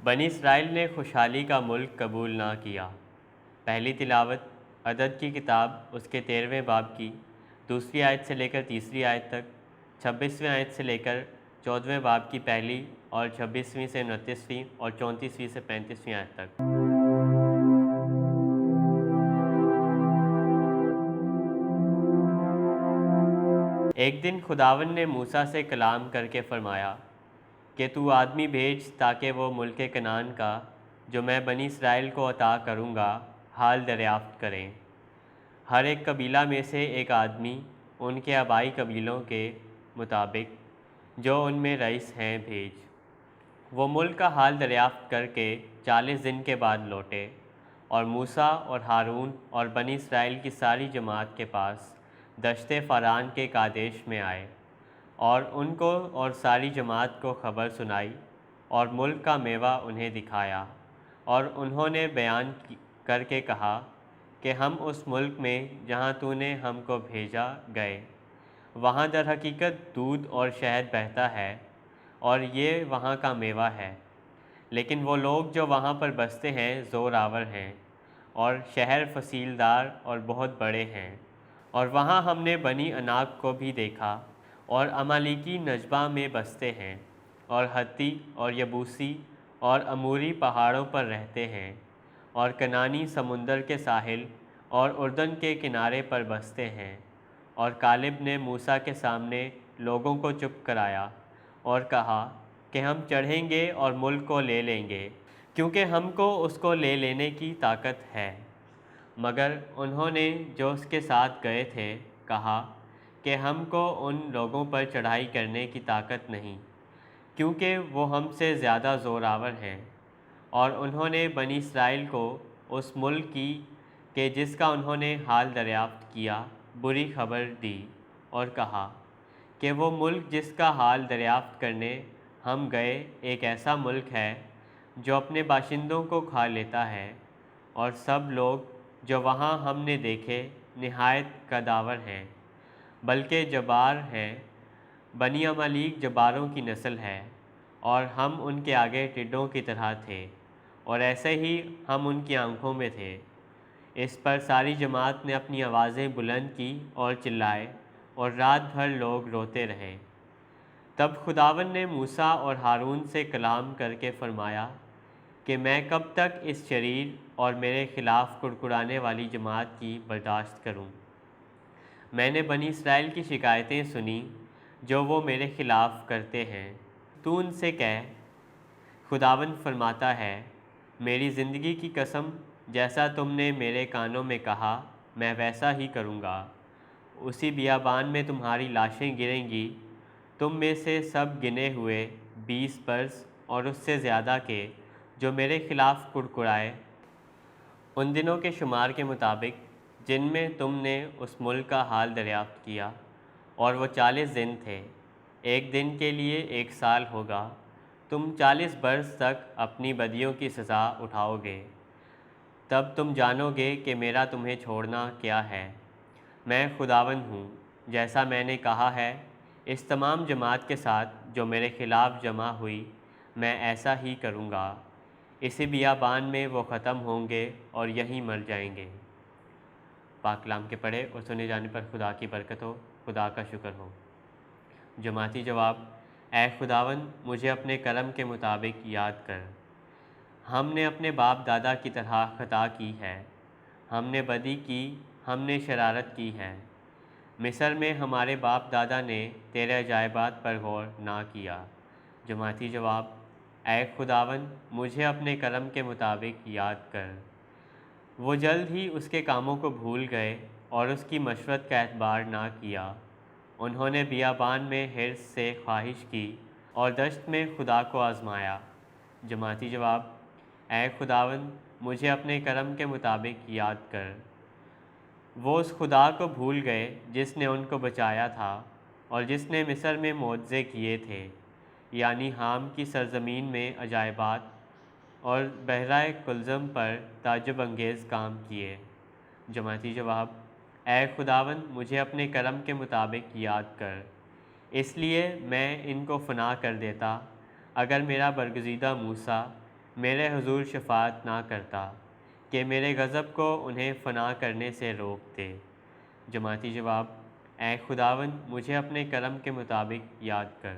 بنی اسرائیل نے خوشحالی کا ملک قبول نہ کیا۔ پہلی تلاوت عدد کی کتاب اس کے 13ویں باب کی دوسری آیت سے لے کر تیسری آیت تک، 26ویں آیت سے لے کر 14ویں باب کی پہلی اور 26ویں سے 29ویں اور 34ویں سے 35ویں آیت تک۔ ایک دن خداوند نے موسیٰ سے کلام کر کے فرمایا کہ تو آدمی بھیج تاکہ وہ ملک کنعان کا جو میں بنی اسرائیل کو عطا کروں گا حال دریافت کریں۔ ہر ایک قبیلہ میں سے ایک آدمی ان کے آبائی قبیلوں کے مطابق جو ان میں رئیس ہیں بھیج۔ وہ ملک کا حال دریافت کر کے 40 دن کے بعد لوٹے اور موسیٰ اور ہارون اور بنی اسرائیل کی ساری جماعت کے پاس دشت فاران کے کادیش میں آئے اور ان کو اور ساری جماعت کو خبر سنائی اور ملک کا میوہ انہیں دکھایا، اور انہوں نے بیان کر کے کہا کہ ہم اس ملک میں جہاں تو نے ہم کو بھیجا گئے، وہاں در حقیقت دودھ اور شہد بہتا ہے اور یہ وہاں کا میوہ ہے، لیکن وہ لوگ جو وہاں پر بستے ہیں زور آور ہیں اور شہر فصیلدار اور بہت بڑے ہیں۔ اور وہاں ہم نے بنی عناق کو بھی دیکھا، اور عمالیکی نجبہ میں بستے ہیں، اور ہتی اور یبوسی اور اموری پہاڑوں پر رہتے ہیں، اور کنانی سمندر کے ساحل اور اردن کے کنارے پر بستے ہیں۔ اور کالب نے موسیٰ کے سامنے لوگوں کو چپ کرایا اور کہا کہ ہم چڑھیں گے اور ملک کو لے لیں گے، کیونکہ ہم کو اس کو لے لینے کی طاقت ہے۔ مگر انہوں نے جو اس کے ساتھ گئے تھے کہا کہ ہم کو ان لوگوں پر چڑھائی کرنے کی طاقت نہیں، کیونکہ وہ ہم سے زیادہ زور آور ہیں۔ اور انہوں نے بنی اسرائیل کو اس ملک کی کہ جس کا انہوں نے حال دریافت کیا بری خبر دی اور کہا کہ وہ ملک جس کا حال دریافت کرنے ہم گئے ایک ایسا ملک ہے جو اپنے باشندوں کو کھا لیتا ہے، اور سب لوگ جو وہاں ہم نے دیکھے نہایت قداور ہیں، بلکہ جبار ہیں۔ بنی عمالیق جباروں کی نسل ہے، اور ہم ان کے آگے ٹڈوں کی طرح تھے، اور ایسے ہی ہم ان کی آنکھوں میں تھے۔ اس پر ساری جماعت نے اپنی آوازیں بلند کی اور چلائے، اور رات بھر لوگ روتے رہے۔ تب خداوند نے موسیٰ اور ہارون سے کلام کر کے فرمایا کہ میں کب تک اس شریر اور میرے خلاف کڑکڑانے والی جماعت کی برداشت کروں؟ میں نے بنی اسرائیل کی شکایتیں سنیں جو وہ میرے خلاف کرتے ہیں۔ تو ان سے کہہ، خداوند فرماتا ہے، میری زندگی کی قسم، جیسا تم نے میرے کانوں میں کہا میں ویسا ہی کروں گا۔ اسی بیابان میں تمہاری لاشیں گریں گی، تم میں سے سب گنے ہوئے 20 برس اور اس سے زیادہ کے جو میرے خلاف کڑکڑائے، ان دنوں کے شمار کے مطابق جن میں تم نے اس ملک کا حال دریافت کیا، اور وہ 40 دن تھے، ایک دن کے لیے 1 سال ہوگا۔ تم 40 برس تک اپنی بدیوں کی سزا اٹھاؤ گے، تب تم جانو گے کہ میرا تمہیں چھوڑنا کیا ہے۔ میں خداوند ہوں، جیسا میں نے کہا ہے اس تمام جماعت کے ساتھ جو میرے خلاف جمع ہوئی میں ایسا ہی کروں گا۔ اسی بیابان میں وہ ختم ہوں گے اور یہیں مر جائیں گے۔ پاک کلام کے پڑھے اور سنے جانے پر خدا کی برکت ہو، خدا کا شکر ہو۔ جماعتی جواب: اے خداوند، مجھے اپنے کرم کے مطابق یاد کر۔ ہم نے اپنے باپ دادا کی طرح خطا کی ہے، ہم نے بدی کی، ہم نے شرارت کی ہے۔ مصر میں ہمارے باپ دادا نے تیرے عجائبات پر غور نہ کیا۔ جماعتی جواب: اے خداوند، مجھے اپنے کرم کے مطابق یاد کر۔ وہ جلد ہی اس کے کاموں کو بھول گئے اور اس کی مشورت کا اعتبار نہ کیا۔ انہوں نے بیابان میں حرص سے خواہش کی اور دشت میں خدا کو آزمایا۔ جماعتی جواب: اے خداوند، مجھے اپنے کرم کے مطابق یاد کر۔ وہ اس خدا کو بھول گئے جس نے ان کو بچایا تھا اور جس نے مصر میں معجزے کیے تھے، یعنی حام کی سرزمین میں عجائبات اور بحیرہ کلزم پر تعجب انگیز کام کیے۔ جماعتی جواب: اے خداوند، مجھے اپنے کرم کے مطابق یاد کر، اس لیے میں ان کو فنا کر دیتا اگر میرا برگزیدہ موسیٰ میرے حضور شفاعت نہ کرتا کہ میرے غضب کو انہیں فنا کرنے سے روک دے۔ جماعتی جواب: اے خداوند، مجھے اپنے کرم کے مطابق یاد کر۔